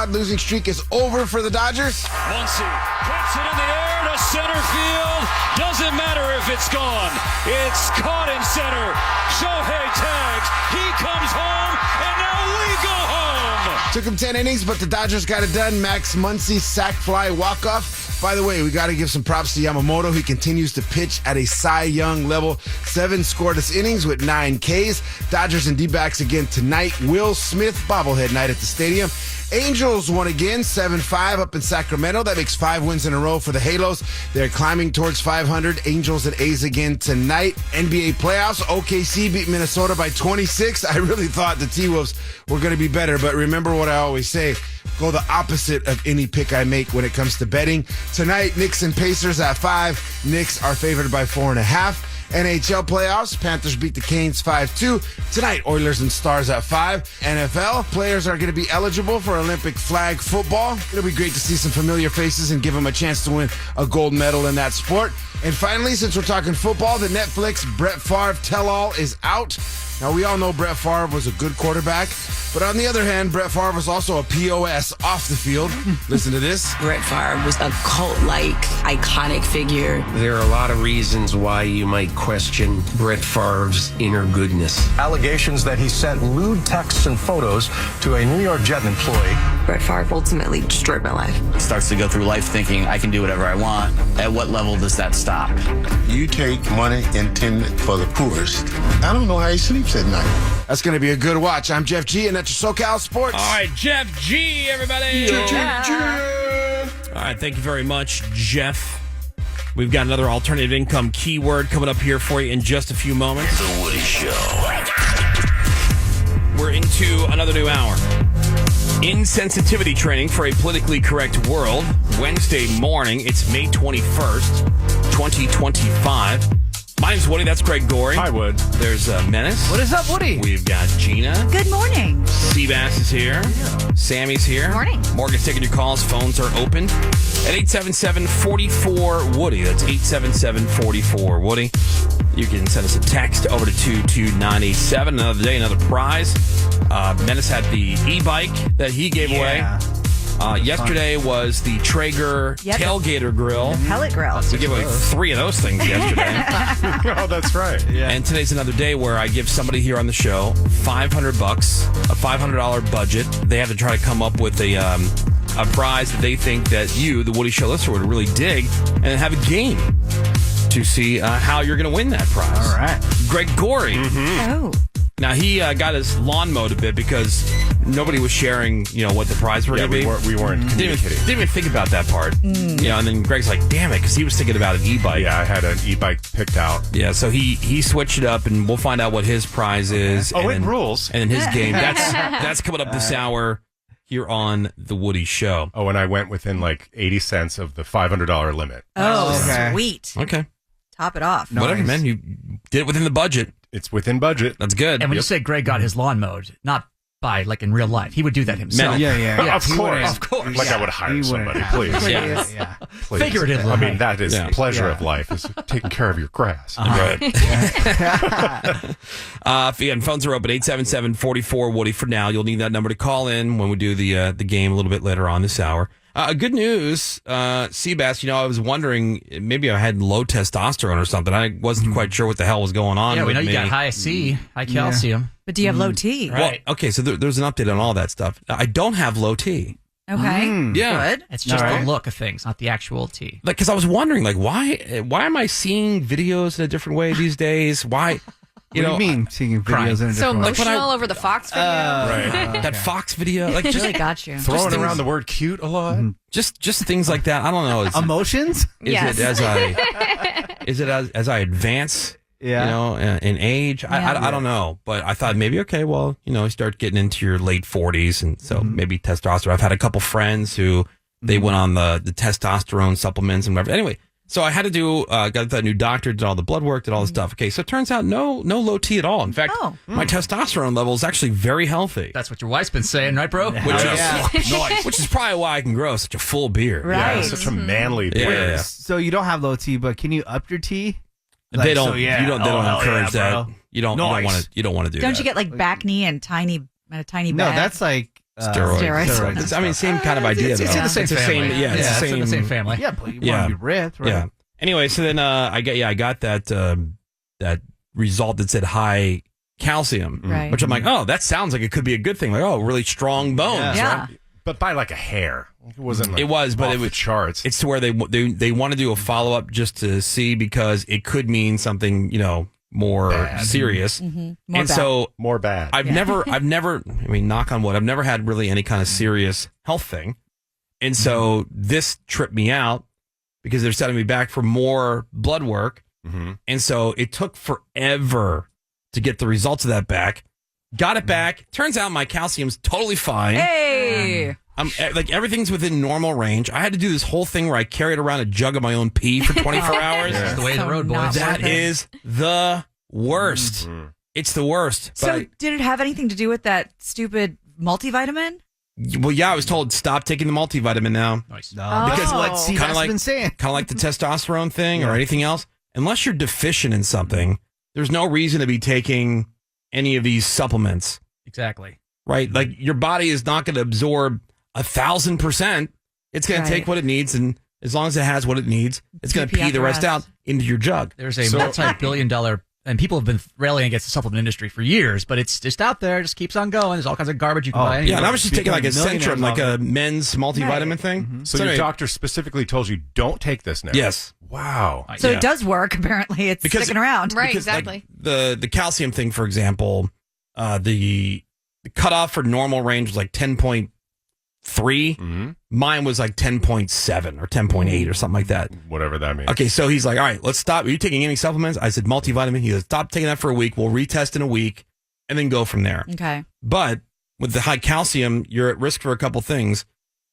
odd losing streak is over for the Dodgers. Muncy puts it in the air to center field. Doesn't matter if it's gone. It's caught in center. Shohei tags. He comes home, and now we go home. Took him 10 innings, but the Dodgers got it done. Max Muncy sac fly walk-off. By the way, we got to give some props to Yamamoto. He continues to pitch at a Cy Young level. 7 scoreless innings with 9 Ks. Dodgers and D-backs again tonight. Will Smith bobblehead night at the stadium. Angels won again, 7-5 up in Sacramento. That makes 5 wins in a row for the Halos. They're climbing towards 500. Angels and A's again tonight. NBA playoffs. OKC beat Minnesota by 26. I really thought the T-Wolves were going to be better, but remember what I always say. Go the opposite of any pick I make when it comes to betting. Tonight, Knicks and Pacers at 5. Knicks are favored by 4.5. NHL playoffs, Panthers beat the Canes 5-2. Tonight, Oilers and Stars at 5. NFL, players are going to be eligible for Olympic flag football. It'll be great to see some familiar faces and give them a chance to win a gold medal in that sport. And finally, since we're talking football, the Netflix Brett Favre tell-all is out. Now, we all know Brett Favre was a good quarterback, but on the other hand, Brett Favre was also a POS off the field. Listen to this. Brett Favre was a cult-like, iconic figure. There are a lot of reasons why you might question Brett Favre's inner goodness. Allegations that he sent lewd texts and photos to a New York Jet employee. Brett Favre ultimately destroyed my life. Starts to go through life thinking, I can do whatever I want. At what level does that stop? You take money intended for the poorest. I don't know how he sleeps at night. That's going to be a good watch. I'm Jeff G, and that's your SoCal Sports. All right, Jeff G, everybody. All right, thank you very much, Jeff. We've got another alternative income keyword coming up here for you in just a few moments. The Woody Show. We're into another new hour. Insensitivity training for a politically correct world. Wednesday morning. It's May 21st, 2025. My name's Woody. That's Greg Gorey. Hi, Wood. There's Menace. What is up, Woody? We've got Gina. Good morning. Seabass is here. Yeah. Sammy's here. Good morning. Morgan's taking your calls. Phones are open at 877-44-WOODY. That's 877-44-WOODY. You can send us a text over to 22987. Another day, another prize. Menace had the e-bike that he gave away. Yesterday was the Traeger Tailgater Grill. Pellet grill. We gave away 3 of those things yesterday. Oh, that's right. Yeah. And today's another day where I give somebody here on the show $500, a $500 budget. They have to try to come up with a prize that they think that you, the Woody Show listener, would really dig, and then have a game to see how you're going to win that prize. All right. Greg Gorey. Mm-hmm. Oh. Now, he got his lawn mowed a bit because nobody was sharing, what the prize were going to be. We weren't communicating. Didn't even think about that part. And then Greg's like, damn it, because he was thinking about an e-bike. Yeah, I had an e-bike picked out. Yeah, so he switched it up, and we'll find out what his prize is. Oh, it rules. And then his game. That's coming up this hour here on The Woody Show. Oh, and I went within like 80 cents of the $500 limit. Oh, sweet. Okay. Top it off. Whatever, man. You did it within the budget. It's within budget. That's good. And when you say Greg got his lawn mowed, not by like in real life, he would do that himself. Yeah. Of course. Of course. Like I would hire somebody, please. Please. Figuratively. I mean, that is the pleasure of life, is taking care of your grass. Right. And phones are open, 877-44-WOODY for now. You'll need that number to call in when we do the game a little bit later on this hour. Good news, Seabass, I was wondering, maybe I had low testosterone or something. I wasn't quite sure what the hell was going on with we know me. you got high C, high calcium. But do you have low T? Right. Well, okay, so there's an update on all that stuff. I don't have low T. Okay. Yeah. Good. It's just the look of things, not the actual T. Like, because I was wondering, like, why am I seeing videos in a different way these days? Why... What do you mean seeing videos in a different way? So emotional over the Fox video? Right. That Fox video. Like, just really got you. Throwing around the word cute a lot. Just things like that. I don't know. Emotions? Yes. Is it as I advance, in age? I don't know. But I thought maybe, okay, well, you start getting into your late 40s. And so maybe testosterone. I've had a couple friends who they went on the testosterone supplements and whatever. Anyway. So I had to do, got that new doctor, did all the blood work, did all the stuff. Okay, so it turns out no low T at all. In fact, my testosterone level is actually very healthy. That's what your wife's been saying, right, bro? Which is probably why I can grow such a full beard. Right. Yeah, such a manly beard. Yeah. So you don't have low T, but can you up your T? They don't. They don't encourage that. Bro. You don't want to do that. Don't you get like back knee and a tiny No, bag? that's like Steroids. It's, I mean, same kind of idea. It's in the same family. It's in the same family. Yeah, but you want to be ripped, right? Yeah. Anyway, so then I got that result that said high calcium, Right. which I'm like, oh, that sounds like it could be a good thing. Like, oh, really strong bones, Yeah. right? But by like a hair. It wasn't. Like It was, but off it was the charts. It's to where they want to do a follow up just to see because it could mean something more Bad. serious. More And bad. so more bad. I've never. I mean, knock on wood. I've never had really any kind of serious health thing, and so this tripped me out because they're sending me back for more blood work, and so it took forever to get the results of that back. Got it back. Turns out my calcium's totally fine. Hey. I'm like everything's within normal range. I had to do this whole thing where I carried around a jug of my own pee for 24 hours. That's the way of the road, not boys. That is the worst. It's the worst. So But did it have anything to do with that stupid multivitamin? well, yeah, I was told stop taking the multivitamin now. Nice. Because Let's see, kinda that's like- been saying. Kind of like the testosterone thing or anything else. Unless you're deficient in something, there's no reason to be taking any of these supplements, Exactly. right? Like your body is not going to absorb 1,000%. It's going Right. to take what it needs, and as long as it has what it needs, it's going to PP pee the rest apparatus. out into your jug. There's a multi-billion-dollar, and people have been railing against the supplement industry for years, but it's just out there. It just keeps on going. There's all kinds of garbage you can buy. Yeah, and I was just taking like a Becoming Centrum, like millionaires a men's multivitamin thing. so your anyway, doctor specifically told you don't take this now. yes. Wow. So Yeah. it does work. Apparently, it's Because- sticking around. Right, Because, like, exactly. the calcium thing, for example, the cutoff for normal range was like 10.3. Mine was like 10.7 or 10.8 or something like that. Whatever that means. Okay, so he's like, all right, let's stop. Are you taking any supplements? I said multivitamin. He goes, stop taking that for a week. We'll retest in a week and then go from there. Okay. But with the high calcium, you're at risk for a couple things.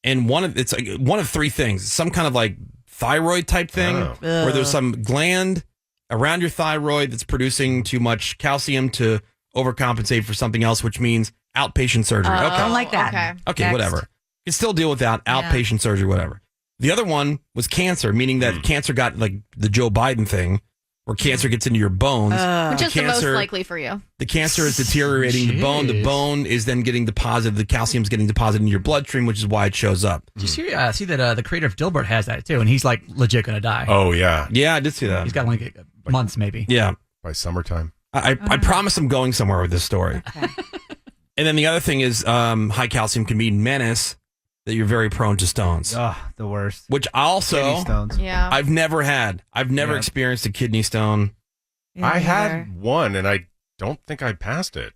And it's like one of three things. Some kind of like thyroid type thing Oh. where there's some gland around your thyroid that's producing too much calcium to overcompensate for something else, which means outpatient surgery. Don't Okay. like that. Okay, Next. whatever. You can still deal with that outpatient surgery, whatever. The other one was cancer, meaning that cancer got like the Joe Biden thing, where cancer gets into your bones. Which is the most cancer- likely for you. The cancer is deteriorating the bone. The Jeez. bone is then getting deposited. The calcium's getting deposited in your bloodstream, which is why it shows up. Did you see that the creator of Dilbert has that too, and he's like legit going to die. Oh, yeah. Yeah, I did see that. He's got like months maybe. Yeah. By summertime. I promise I'm going somewhere with this story. And then the other thing is high calcium can be menace that you're very prone to stones. Oh, the worst. Which also, Kidney stones. Yeah. I've never had. I've never experienced a kidney stone. Yeah, I me had neither. one, and I don't think I passed it.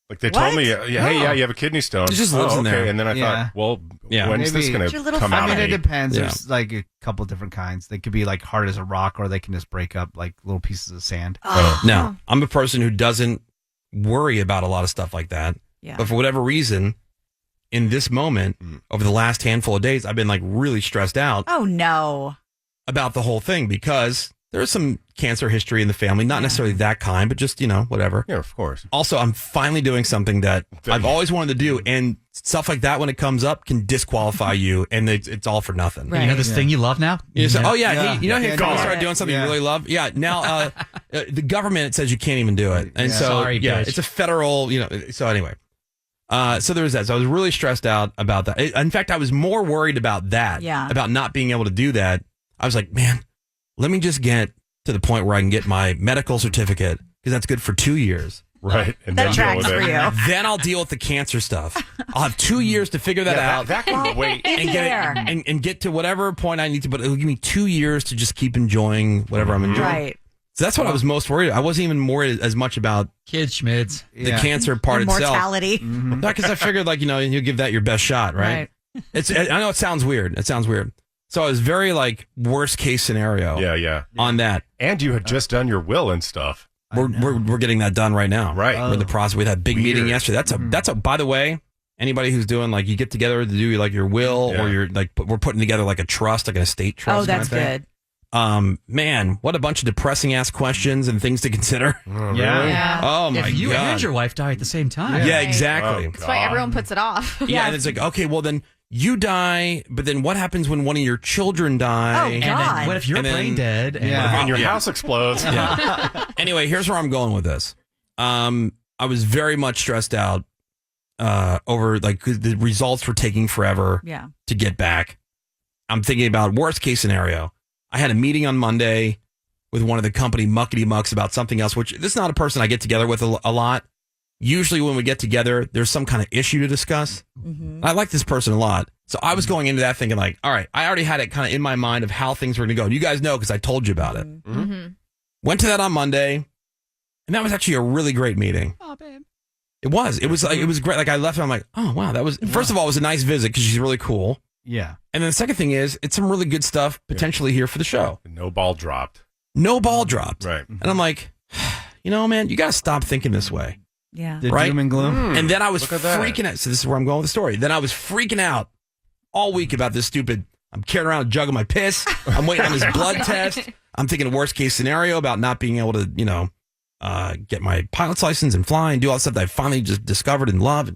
Like they What? told me, hey, yeah, you have a kidney stone. It just lives in there. And then I Yeah. thought, well, Yeah. when's this Maybe- going It's your little to come friend. out? I mean, of it me? depends. Yeah. There's like a couple different kinds. They could be like hard as a rock, or they can just break up like little pieces of sand. Now, I'm a person who doesn't worry about a lot of stuff like that. Yeah. But for whatever reason, in this moment, over the last handful of days, I've been like really stressed out Oh no. about the whole thing because there's some cancer history in the family, not necessarily that kind, but just, whatever. Yeah, of course. Also, I'm finally doing something that I've always wanted to do, and stuff like that when it comes up can disqualify you, and it's all for nothing. Right. You know this thing you love now? You say, oh yeah, Yeah. hey, hey, Yeah, go yeah. start doing something Yeah. you really love. Yeah, now the government says you can't even do it, and Yeah. so Sorry, bitch. it's a federal. So anyway, so there was that. So I was really stressed out about that. In fact, I was more worried about that. Yeah. About not being able to do that. I was like, man, let me just get to the point where I can get my medical certificate because that's good for 2 years. Right. And That then deal tracks with for it. you. Then I'll deal with the cancer stuff. I'll have 2 years to figure that out. That can wait. And get, There. and get to whatever point I need to, but it'll give me 2 years to just keep enjoying whatever I'm enjoying. Right. So that's what I was most worried. I wasn't even worried as much about Kids, schmids. the cancer part itself. Mortality. Not because I figured you give that your best shot, right? I know it sounds weird. So I was very like worst case scenario. Yeah. On that. And you had just done your will and stuff. We're getting that done right now. Right. We're in the process. We had that big meeting yesterday. That's a. By the way, anybody who's doing like you get together to do like your will or your like we're putting together like a trust, like an estate trust. Oh, that's kind of thing. good. Man, what a bunch of depressing ass questions and things to consider. Yeah. Oh my If you god. and your wife die at the same time. Yeah, Right. exactly. Oh, That's why everyone puts it off. Yeah, and it's like, okay, well then you die, but then what happens when one of your children die? Oh, And God. then what if you're And then- brain dead? And And your house explodes. Anyway, here's where I'm going with this. I was very much stressed out over like 'cause the results were taking forever to get back. I'm thinking about worst case scenario. I had a meeting on Monday with one of the company muckety mucks about something else, which this is not a person I get together with a lot. Usually when we get together, there's some kind of issue to discuss. I like this person a lot. So I was going into that thinking like, all right, I already had it kind of in my mind of how things were going to go. And you guys know because I told you about it. Went to that on Monday, and that was actually a really great meeting. Oh, babe. It was. It was like it was great. Like I left, and I'm like, oh wow, that was. First of all, it was a nice visit because she's really cool. Yeah. And then the second thing is, it's some really good stuff potentially here for the show. No ball dropped. No ball dropped. Right. And I'm like, you know, man, you got to stop thinking this way. Yeah. The right? doom and gloom. And then I was Look at that. freaking out. So this is where I'm going with the story. Then I was freaking out all week about this stupid. I'm carrying around a jug of my piss. I'm waiting on this blood test. I'm thinking of worst case scenario about not being able to, you know, get my pilot's license and fly and do all the stuff that I finally just discovered and love.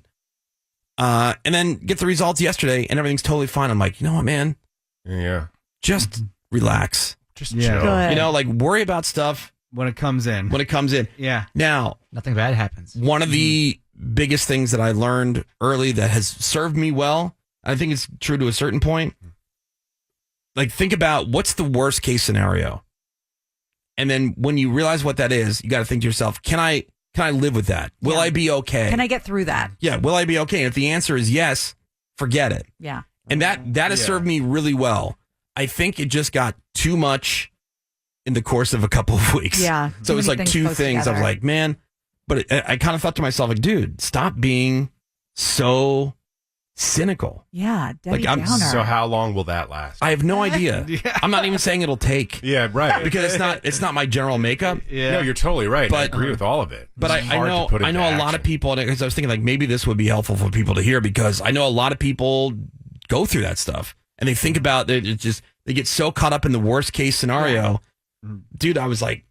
And then get the results yesterday and everything's totally fine. I'm like, you know what, man? Yeah. Just relax. Just Yeah. chill. Good. You know, like worry about stuff When it comes in. when it comes in. Yeah. Now, Nothing bad happens. one of the biggest things that I learned early that has served me well, I think it's true to a certain point. Like, think about what's the worst case scenario. And then when you realize what that is, you got to think to yourself, can I live with that? Will I be okay? Can I get through that? Yeah, will I be okay? And if the answer is yes, forget it. Yeah. And that has served me really well. I think it just got too much in the course of a couple of weeks. Yeah. So it was like two things. I was like, man, but I kind of thought to myself, like, dude, stop being so cynical. Yeah. Debbie Like, I'm Downer. So how long will that last? I have no idea. Yeah. I'm not even saying it'll take. Yeah, right. Because it's not my general makeup. Yeah. No, you're totally right. I But- agree with all of it. But It's I hard to know put I into know a lot of action. people, because I was thinking like maybe this would be helpful for people to hear because I know a lot of people go through that stuff and they think about it. It's just they get so caught up in the worst case scenario. Dude, I was like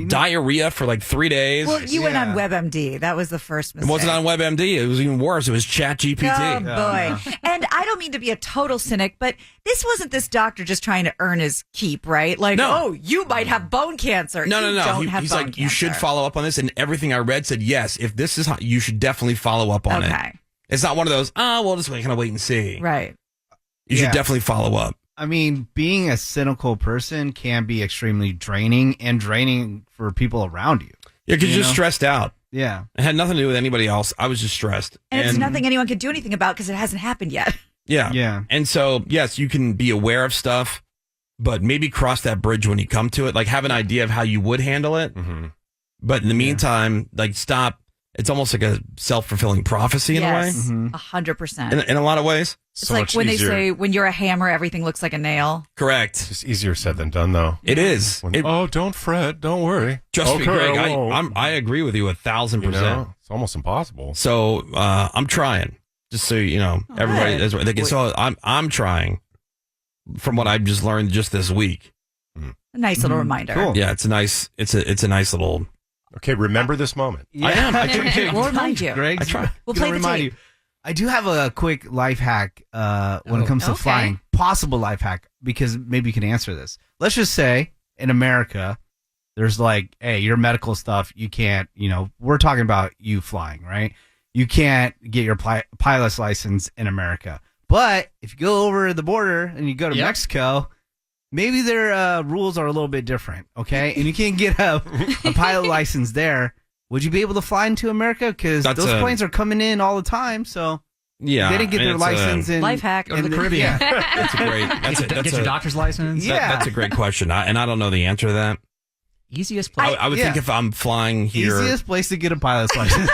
diarrhea for like 3 days. Well, you went on WebMD. That was the first It mistake. wasn't on WebMD. It was even worse. It was ChatGPT. Oh, boy. And I don't mean to be a total cynic, but this wasn't this doctor just trying to earn his keep, right? Like, No. oh, you might have bone cancer. No. You don't have He's bone like, you should cancer. follow up on this. And everything I read said, yes, if this is how, you should definitely follow up on it. Okay. It's not one of those, we'll just kind of wait and see. Right. You should Yeah. definitely follow up. I mean, being a cynical person can be extremely draining and draining for people around you. Yeah, because You you're just know? stressed out. Yeah. It had nothing to do with anybody else. I was just stressed. And it's nothing anyone could do anything about because it hasn't happened yet. Yeah. Yeah. And so, yes, you can be aware of stuff, but maybe cross that bridge when you come to it. Like, have an idea of how you would handle it. Mm-hmm. But in the meantime, like, stop. It's almost like a self-fulfilling prophecy in a way. Yes, Mm-hmm. 100%. In a lot of ways. It's like when they say, when you're a hammer, everything looks like a nail. Correct. It's just easier said than done, though. It is. When, don't fret. Don't worry. Trust me, Okay, Greg. I won't. I agree with you 1,000%. You know, it's almost impossible. So I'm trying. Just so you know, everybody. good. So I'm trying. From what I've just learned just this week. A nice little reminder. Cool. Yeah, it's a nice little. Okay, remember this moment. I am. I do. We'll remind you. Greg, I try. We'll play the remind tape. you. I do have a quick life hack when it comes to Okay. flying. Possible life hack, because maybe you can answer this. Let's just say in America, there's like, hey, your medical stuff, you can't, we're talking about you flying, right? You can't get your pilot's license in America. But if you go over the border and you go to Mexico, maybe their rules are a little bit different, okay? And you can't get a pilot license there. Would you be able to fly into America? Because That's those planes are coming in all the time, so Yeah, they didn't get their license in. Life hack. Go to the Caribbean. That's a great. Get your doctor's license. Yeah. That's a great question, and I don't know the answer to that. Easiest place. I would think if I'm flying here, Easiest place to get a pilot's license.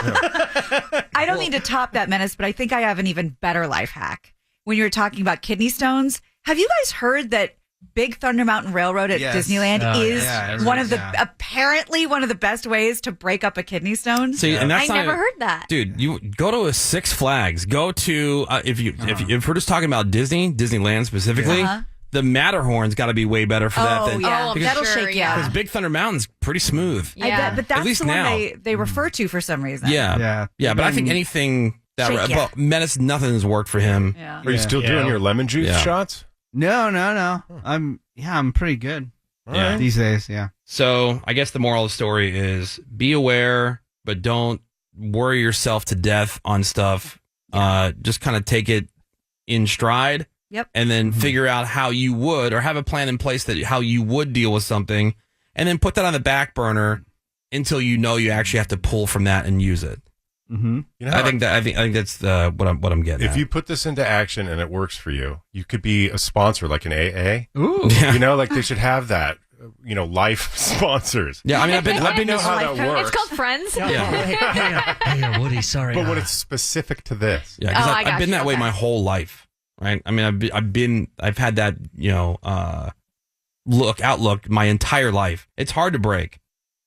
I don't mean to top that menace, but I think I have an even better life hack. When you were talking about kidney stones, have you guys heard that Big Thunder Mountain Railroad at Yes. Disneyland Oh, is yeah, one of the yeah. apparently one of the best ways to break up a kidney stone? See, and that's I not never heard that. Dude, you go to a Six Flags. Go to if we're just talking about Disneyland specifically, Uh-huh. the Matterhorn's got to be way better for that. Oh, than, yeah. Oh, I'm That'll sure, shake you yeah. out. Because Big Thunder Mountain's pretty smooth. I bet, but that's least the one now. they refer to for some reason. Yeah, Yeah. But I think anything that Shake ya. but Menace, nothing has worked for him. Yeah. Are you still doing your lemon juice Yeah. shots? No. I'm pretty good Yeah. these days. Yeah. So I guess the moral of the story is be aware, but don't worry yourself to death on stuff. Just kind of take it in stride. Yep. And then figure out how you would, or have a plan in place that how you would deal with something, and then put that on the back burner until you know you actually have to pull from that and use it. You know, I think that's what I'm getting. If at. you put this into action and it works for you, you could be a sponsor like an AA. Ooh, you know, like they should have that. You know, life sponsors. Yeah, I mean, let me know how that works. It's called Friends. Hey, Woody, sorry. But when it's specific to this, Yeah, because Oh, I've been that way my whole life, right? I mean, I've had that, outlook my entire life. It's hard to break,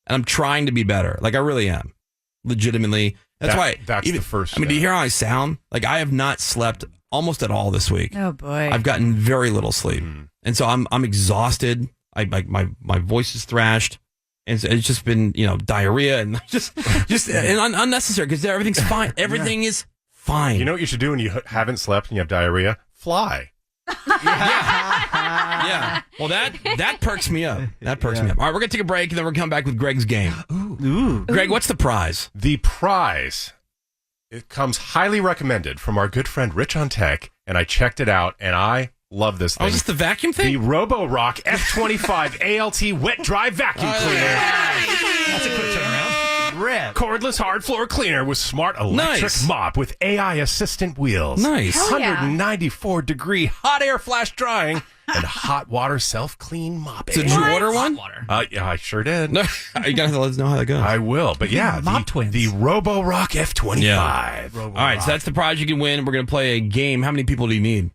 and I'm trying to be better. Like I really am, legitimately. That's why. That's the first. I mean, do you hear how I sound? Like I have not slept almost at all this week. Oh boy, I've gotten very little sleep, and so I'm exhausted. My voice is thrashed. And it's just been, diarrhea and just unnecessary because everything's fine. Everything is fine. You know what you should do when you haven't slept and you have diarrhea? Fly. Yeah. Well, that perks me up. That perks me up. All right, we're going to take a break and then we're going to come back with Greg's game. Ooh. Greg, what's the prize? The prize, it comes highly recommended from our good friend Rich on Tech, and I checked it out, and I love this thing. Oh, is this the vacuum thing? The Robo-Rock F25 ALT wet dry vacuum cleaner. That's a quick turnaround. Rip. Cordless hard floor cleaner with smart electric Nice. mop with AI assistant wheels. Nice. Hell yeah. 194 degree hot air flash drying and hot water self clean mopping. So did you order one? Water. Yeah, I sure did. No, you got to let us know how that goes. I will, but yeah, Mop twins. the Robo-Rock F25. Yeah. All right, so that's the prize you can win. We're going to play a game. How many people do you need?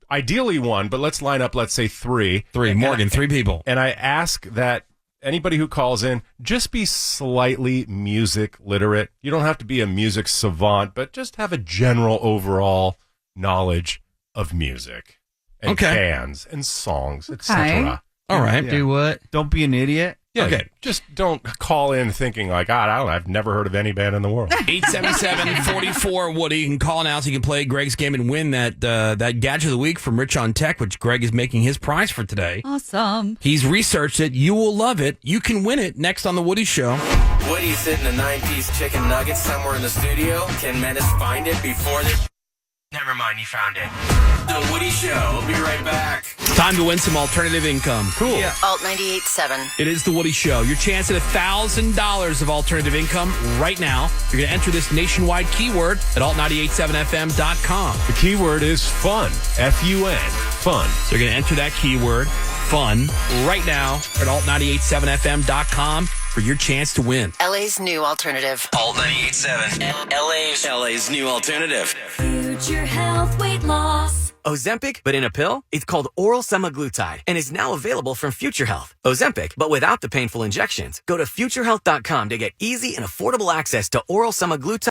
Ideally one, but let's line up, let's say three. Morgan, 3 people. And I ask that anybody who calls in just be slightly music literate. You don't have to be a music savant, but just have a general overall knowledge of music and bands and songs, etc. All right. Do what? Don't be an idiot. Yeah, Okay. just don't call in thinking like, God, I don't know, I've never heard of any band in the world. 877-44-WOODY. You can call now so you can play Greg's game and win that gadget of the week from Rich on Tech, which Greg is making his prize for today. awesome. He's researched it. You will love it. You can win it next on The Woody Show. Woody's hitting a 9-piece chicken nugget somewhere in the studio. Can Menace find it before the... Never mind, you found it. The Woody Show. We'll be right back. Time to win some alternative income. Cool. Alt 98.7. It is The Woody Show. Your chance at $1,000 of alternative income right now. You're going to enter this nationwide keyword at alt987fm.com. The keyword is fun. F-U-N. Fun. So you're going to enter that keyword, fun, right now at alt987fm.com for your chance to win. LA's new alternative. Alt 98.7. LA's new alternative. Future health, weight loss. Ozempic, but in a pill? It's called oral semaglutide and is now available from Future Health. Ozempic, but without the painful injections. Go to futurehealth.com to get easy and affordable access to oral semaglutide.